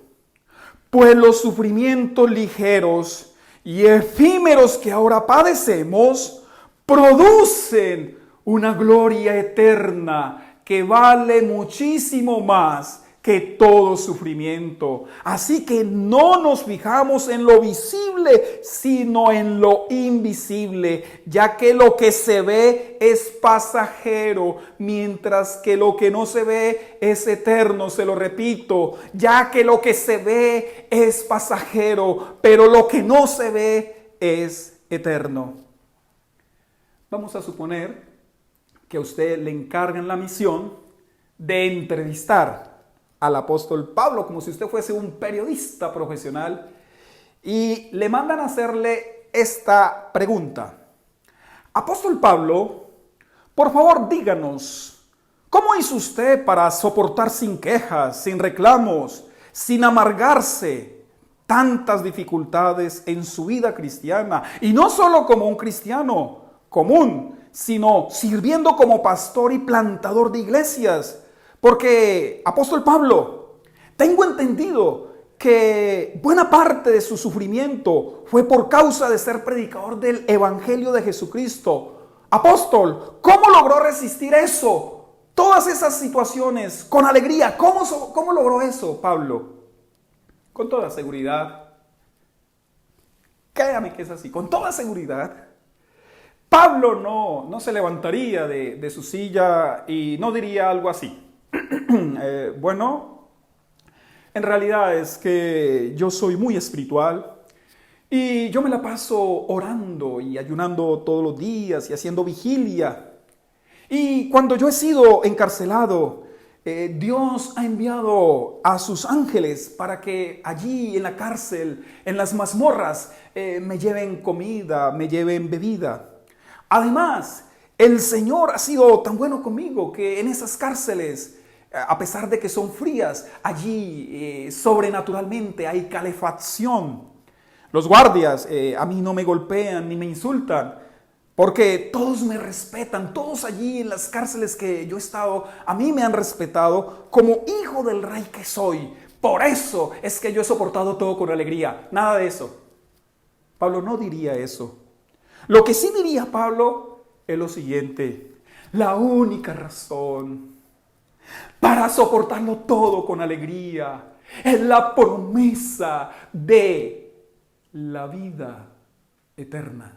Pues los sufrimientos ligeros y efímeros que ahora padecemos producen una gloria eterna que vale muchísimo más que todo sufrimiento. Así que no nos fijamos en lo visible, sino en lo invisible, ya que lo que se ve es pasajero, mientras que lo que no se ve es eterno. Se lo repito, ya que lo que se ve es pasajero, pero lo que no se ve es eterno. Vamos a suponer que a usted le encargan la misión de entrevistar al apóstol Pablo, como si usted fuese un periodista profesional, y le mandan a hacerle esta pregunta. Apóstol Pablo, por favor díganos, ¿cómo hizo usted para soportar sin quejas, sin reclamos, sin amargarse tantas dificultades en su vida cristiana? Y no solo como un cristiano común, sino sirviendo como pastor y plantador de iglesias. Porque, apóstol Pablo, tengo entendido que buena parte de su sufrimiento fue por causa de ser predicador del Evangelio de Jesucristo. Apóstol, ¿cómo logró resistir eso? Todas esas situaciones con alegría. ¿Cómo logró eso, Pablo? Con toda seguridad. Créame que es así, con toda seguridad. Pablo no se levantaría de su silla y no diría algo así. Bueno, en realidad es que yo soy muy espiritual y yo me la paso orando y ayunando todos los días y haciendo vigilia. Y cuando yo he sido encarcelado, Dios ha enviado a sus ángeles para que allí en la cárcel, en las mazmorras, me lleven comida, me lleven bebida. Además, el Señor ha sido tan bueno conmigo que en esas cárceles, a pesar de que son frías, allí sobrenaturalmente hay calefacción. Los guardias a mí no me golpean ni me insultan, porque todos me respetan. Todos allí en las cárceles que yo he estado, a mí me han respetado como hijo del rey que soy. Por eso es que yo he soportado todo con alegría. Nada de eso. Pablo no diría eso. Lo que sí diría Pablo es lo siguiente: la única razón para soportarlo todo con alegría es la promesa de la vida eterna.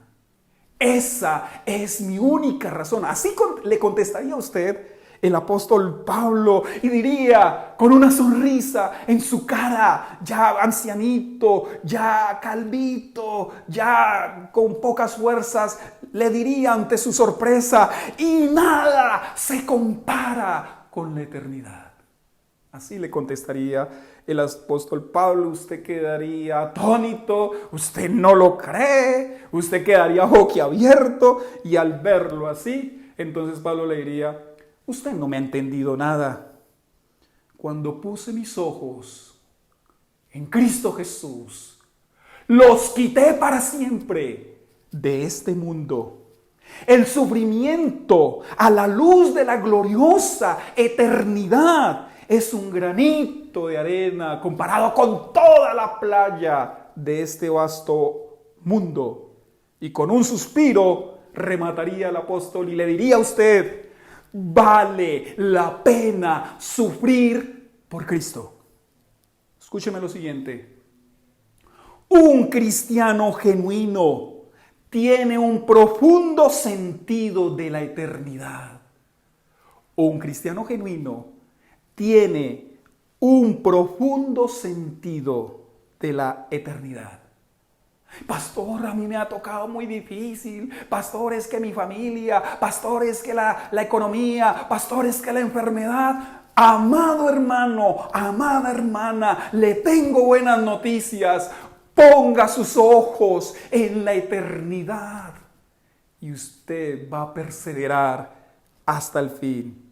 Esa es mi única razón. Así le contestaría a usted el apóstol Pablo y diría con una sonrisa en su cara, ya ancianito, ya calvito, ya con pocas fuerzas, le diría ante su sorpresa: y nada se compara con la eternidad. Así le contestaría el apóstol Pablo. Usted quedaría atónito, usted no lo cree, usted quedaría boquiabierto, y al verlo así, entonces Pablo le diría: usted no me ha entendido nada. Cuando puse mis ojos en Cristo Jesús, los quité para siempre de este mundo. El sufrimiento a la luz de la gloriosa eternidad es un granito de arena comparado con toda la playa de este vasto mundo. Y con un suspiro remataría el apóstol y le diría a usted: vale la pena sufrir por Cristo. Escúcheme lo siguiente: un cristiano genuino tiene un profundo sentido de la eternidad. Un cristiano genuino tiene un profundo sentido de la eternidad. Pastor, a mí me ha tocado muy difícil. Pastor, es que mi familia. Pastor, es que la economía. Pastor, es que la enfermedad. Amado hermano, amada hermana, le tengo buenas noticias. Ponga sus ojos en la eternidad y usted va a perseverar hasta el fin.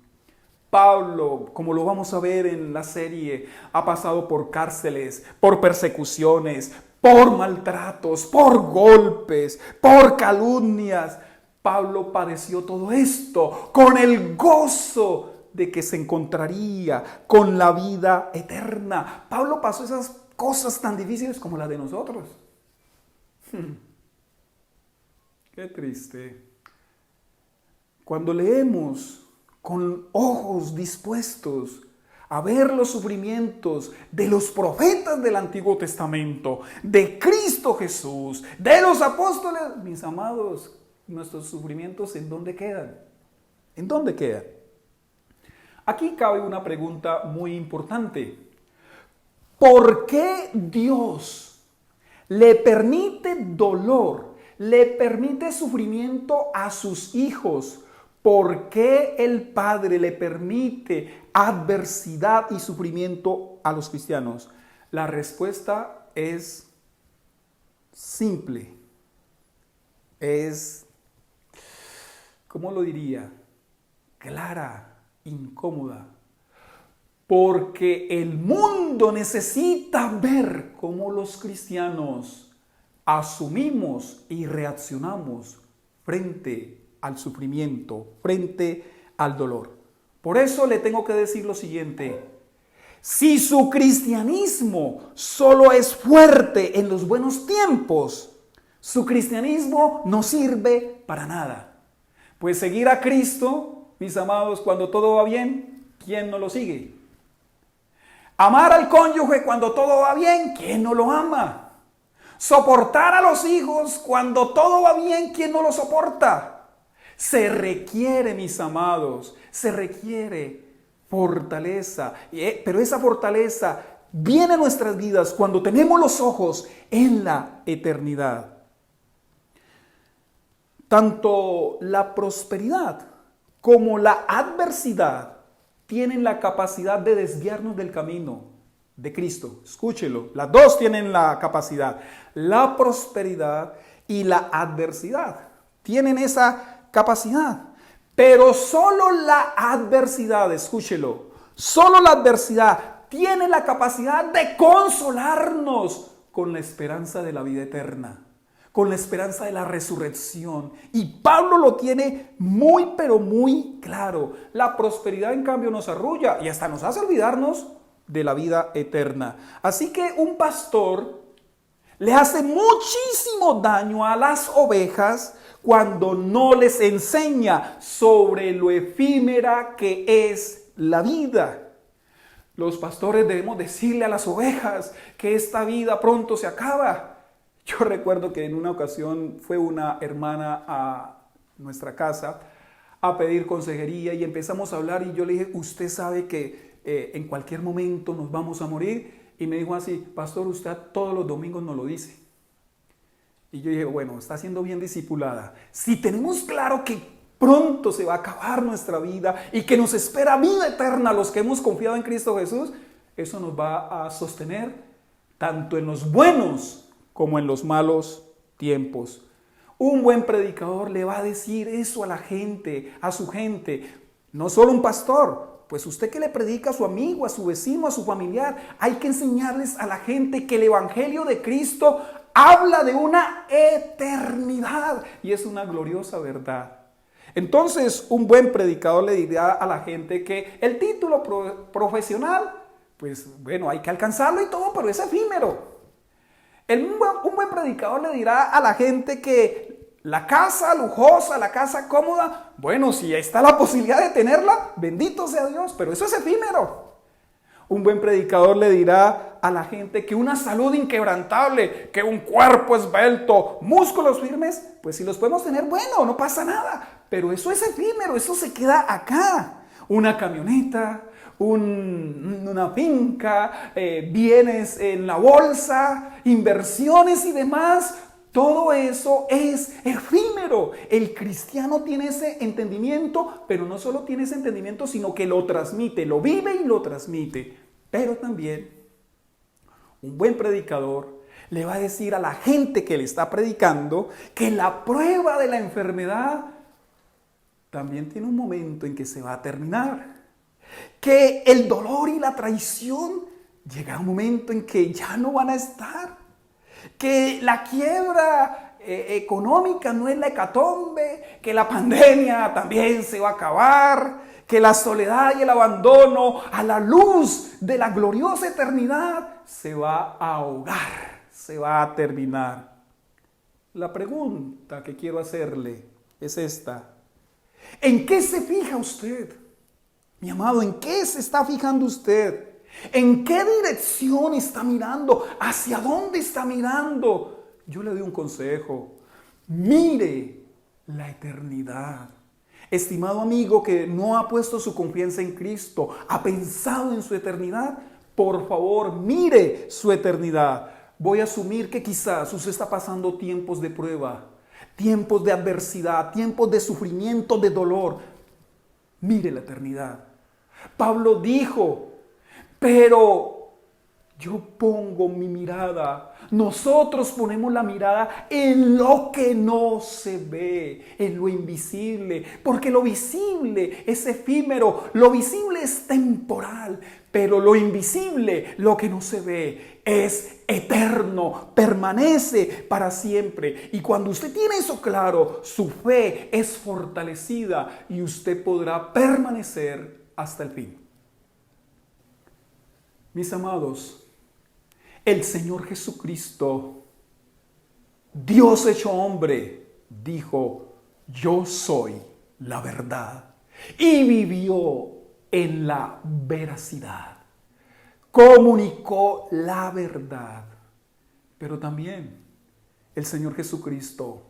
Pablo, como lo vamos a ver en la serie, ha pasado por cárceles, por persecuciones, por maltratos, por golpes, por calumnias. Pablo padeció todo esto con el gozo de que se encontraría con la vida eterna. Pablo pasó esas cosas tan difíciles como las de nosotros. Qué triste. Cuando leemos con ojos dispuestos a ver los sufrimientos de los profetas del Antiguo Testamento, de Cristo Jesús, de los apóstoles, mis amados, nuestros sufrimientos, ¿en dónde quedan? ¿En dónde quedan? Aquí cabe una pregunta muy importante. ¿Por qué Dios le permite dolor, le permite sufrimiento a sus hijos? ¿Por qué el Padre le permite adversidad y sufrimiento a los cristianos? La respuesta es simple. Es, ¿cómo lo diría? Clara, incómoda. Porque el mundo necesita ver cómo los cristianos asumimos y reaccionamos frente al sufrimiento, frente al dolor. Por eso le tengo que decir lo siguiente: si su cristianismo solo es fuerte en los buenos tiempos, su cristianismo no sirve para nada. Pues seguir a Cristo, mis amados, cuando todo va bien, ¿quién no lo sigue? Amar al cónyuge cuando todo va bien, ¿quién no lo ama? Soportar a los hijos cuando todo va bien, ¿quién no lo soporta? Se requiere, mis amados, se requiere fortaleza. Pero esa fortaleza viene a nuestras vidas cuando tenemos los ojos en la eternidad. Tanto la prosperidad como la adversidad tienen la capacidad de desviarnos del camino de Cristo. Escúchelo, las dos tienen la capacidad. La prosperidad y la adversidad tienen esa capacidad, pero solo la adversidad, escúchelo, solo la adversidad tiene la capacidad de consolarnos con la esperanza de la vida eterna, con la esperanza de la resurrección. Y Pablo lo tiene muy, pero muy claro. La prosperidad, en cambio, nos arrulla y hasta nos hace olvidarnos de la vida eterna. Así que un pastor le hace muchísimo daño a las ovejas cuando no les enseña sobre lo efímera que es la vida. Los pastores debemos decirle a las ovejas que esta vida pronto se acaba. Yo recuerdo que en una ocasión fue una hermana a nuestra casa a pedir consejería y empezamos a hablar y yo le dije, usted sabe que en cualquier momento nos vamos a morir. Y me dijo así, pastor, usted todos los domingos nos lo dice. Y yo dije, bueno, está siendo bien discipulada. Si tenemos claro que pronto se va a acabar nuestra vida y que nos espera vida eterna los que hemos confiado en Cristo Jesús, eso nos va a sostener tanto en los buenos como en los malos tiempos. Un buen predicador le va a decir eso a la gente, a su gente, no solo un pastor. Pues usted que le predica a su amigo, a su vecino, a su familiar, hay que enseñarles a la gente que el evangelio de Cristo habla de una eternidad y es una gloriosa verdad. Entonces, un buen predicador le dirá a la gente que el título profesional, pues bueno, hay que alcanzarlo y todo, pero es efímero. Un buen predicador le dirá a la gente que la casa lujosa, la casa cómoda, bueno, si está la posibilidad de tenerla, bendito sea Dios, pero eso es efímero. Un buen predicador le dirá a la gente que una salud inquebrantable, que un cuerpo esbelto, músculos firmes, pues si los podemos tener, bueno, no pasa nada. Pero eso es efímero, eso se queda acá. Una camioneta, una finca, bienes en la bolsa, inversiones y demás, Todo eso es efímero. El cristiano tiene ese entendimiento, pero no solo tiene ese entendimiento, sino que lo transmite, lo vive y lo transmite. Pero también un buen predicador le va a decir a la gente que le está predicando que la prueba de la enfermedad también tiene un momento en que se va a terminar. Que el dolor y la traición llegará un momento en que ya no van a estar. Que la quiebra económica no es la hecatombe, que la pandemia también se va a acabar, que la soledad y el abandono a la luz de la gloriosa eternidad se va a ahogar, se va a terminar. La pregunta que quiero hacerle es esta: ¿en qué se fija usted? Mi amado, ¿en qué se está fijando usted? ¿En qué dirección está mirando? ¿Hacia dónde está mirando? Yo le doy un consejo. Mire la eternidad. Estimado amigo que no ha puesto su confianza en Cristo, ha pensado en su eternidad, por favor, mire su eternidad. Voy a asumir que quizás usted está pasando tiempos de prueba, tiempos de adversidad, tiempos de sufrimiento, de dolor. Mire la eternidad. Pablo dijo: pero yo pongo mi mirada, nosotros ponemos la mirada en lo que no se ve, en lo invisible, porque lo visible es efímero, lo visible es temporal, pero lo invisible, lo que no se ve, es eterno, permanece para siempre. Y cuando usted tiene eso claro, su fe es fortalecida y usted podrá permanecer hasta el fin. Mis amados, el Señor Jesucristo, Dios hecho hombre, dijo: yo soy la verdad, y vivió en la veracidad, comunicó la verdad. Pero también el Señor Jesucristo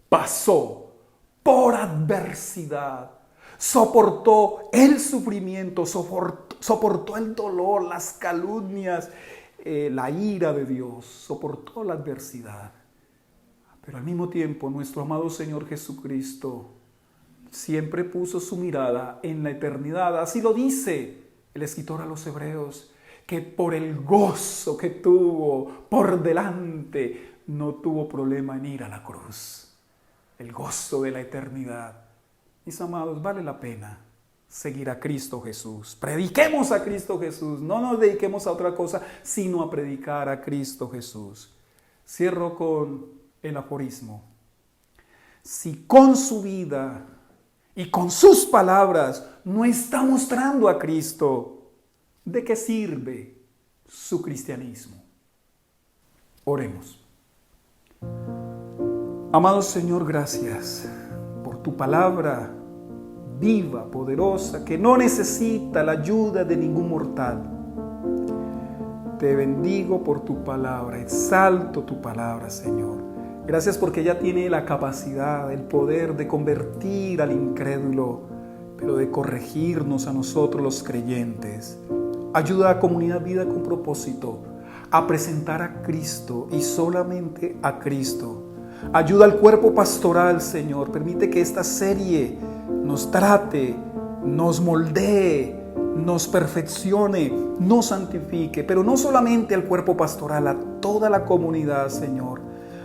pasó por adversidad, soportó el sufrimiento, soportó el dolor, las calumnias, la ira de Dios, soportó la adversidad. Pero al mismo tiempo, nuestro amado Señor Jesucristo siempre puso su mirada en la eternidad. Así lo dice el escritor a los Hebreos, que por el gozo que tuvo por delante, no tuvo problema en ir a la cruz. El gozo de la eternidad. Mis amados, vale la pena seguir a Cristo Jesús. Prediquemos a Cristo Jesús. No nos dediquemos a otra cosa, sino a predicar a Cristo Jesús. Cierro con el aforismo. Si con su vida y con sus palabras no está mostrando a Cristo, ¿de qué sirve su cristianismo? Oremos. Amado Señor, gracias por tu palabra viva, poderosa, que no necesita la ayuda de ningún mortal. Te bendigo por tu palabra, exalto tu palabra, Señor. Gracias porque ella tiene la capacidad, el poder de convertir al incrédulo, pero de corregirnos a nosotros los creyentes. Ayuda a Comunidad Vida con Propósito a presentar a Cristo y solamente a Cristo. Ayuda al cuerpo pastoral, Señor. Permite que esta serie nos trate, nos moldee, nos perfeccione, nos santifique, pero no solamente al cuerpo pastoral, a toda la comunidad, Señor.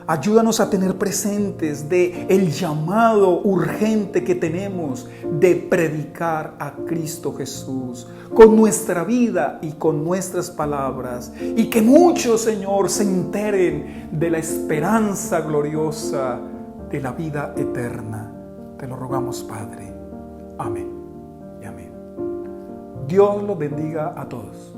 Ayúdanos a tener presentes de el llamado urgente que tenemos de predicar a Cristo Jesús con nuestra vida y con nuestras palabras, y que muchos, Señor, se enteren de la esperanza gloriosa de la vida eterna. Te lo rogamos, Padre. Amén y amén. Dios los bendiga a todos.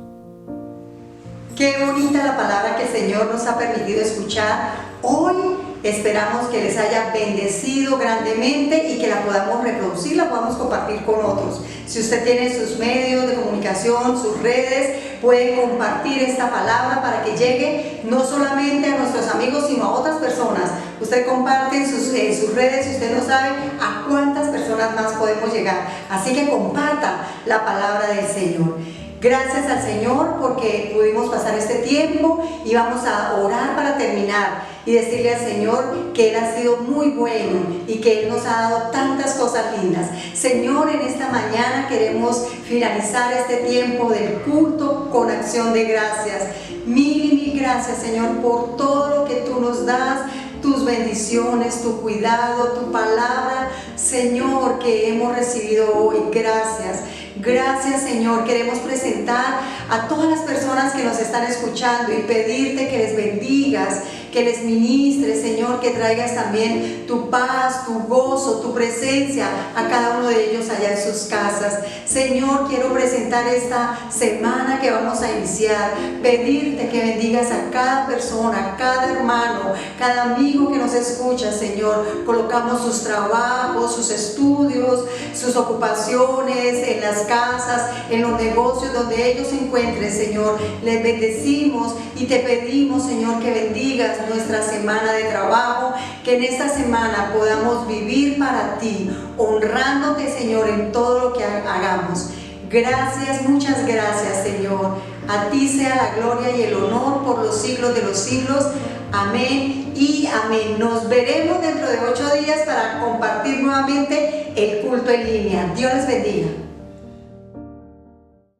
Qué bonita la palabra que el Señor nos ha permitido escuchar hoy. Esperamos que les haya bendecido grandemente y que la podamos reproducir, la podamos compartir con otros. Si usted tiene sus medios de comunicación, sus redes, puede compartir esta palabra para que llegue no solamente a nuestros amigos, sino a otras personas. Usted comparte en sus redes y usted no sabe a cuántas personas más podemos llegar. Así que comparta la palabra del Señor. Gracias al Señor porque pudimos pasar este tiempo y vamos a orar para terminar y decirle al Señor que Él ha sido muy bueno y que Él nos ha dado tantas cosas lindas. Señor, en esta mañana queremos finalizar este tiempo del culto con acción de gracias. Mil y mil gracias, Señor, por todo lo que tú nos das, tus bendiciones, tu cuidado, tu palabra, Señor, que hemos recibido hoy. Gracias. Gracias, Señor. Queremos presentar a todas las personas que nos están escuchando y pedirte que les bendigas, que les ministres, Señor, que traigas también tu paz, tu gozo, tu presencia a cada uno de ellos allá en sus casas. Señor, quiero presentar esta semana que vamos a iniciar, pedirte que bendigas a cada persona, cada hermano, cada amigo que nos escucha, Señor. Colocamos sus trabajos, sus estudios, sus ocupaciones en las casas, en los negocios donde ellos se encuentren, Señor. Les bendecimos y te pedimos, Señor, que bendigas nuestra semana de trabajo, que en esta semana podamos vivir para ti, honrándote, Señor, en todo lo que hagamos. Gracias, muchas gracias, Señor. A ti sea la gloria y el honor por los siglos de los siglos. Amén y amén. Nos veremos dentro de 8 días para compartir nuevamente el culto en línea. Dios les bendiga.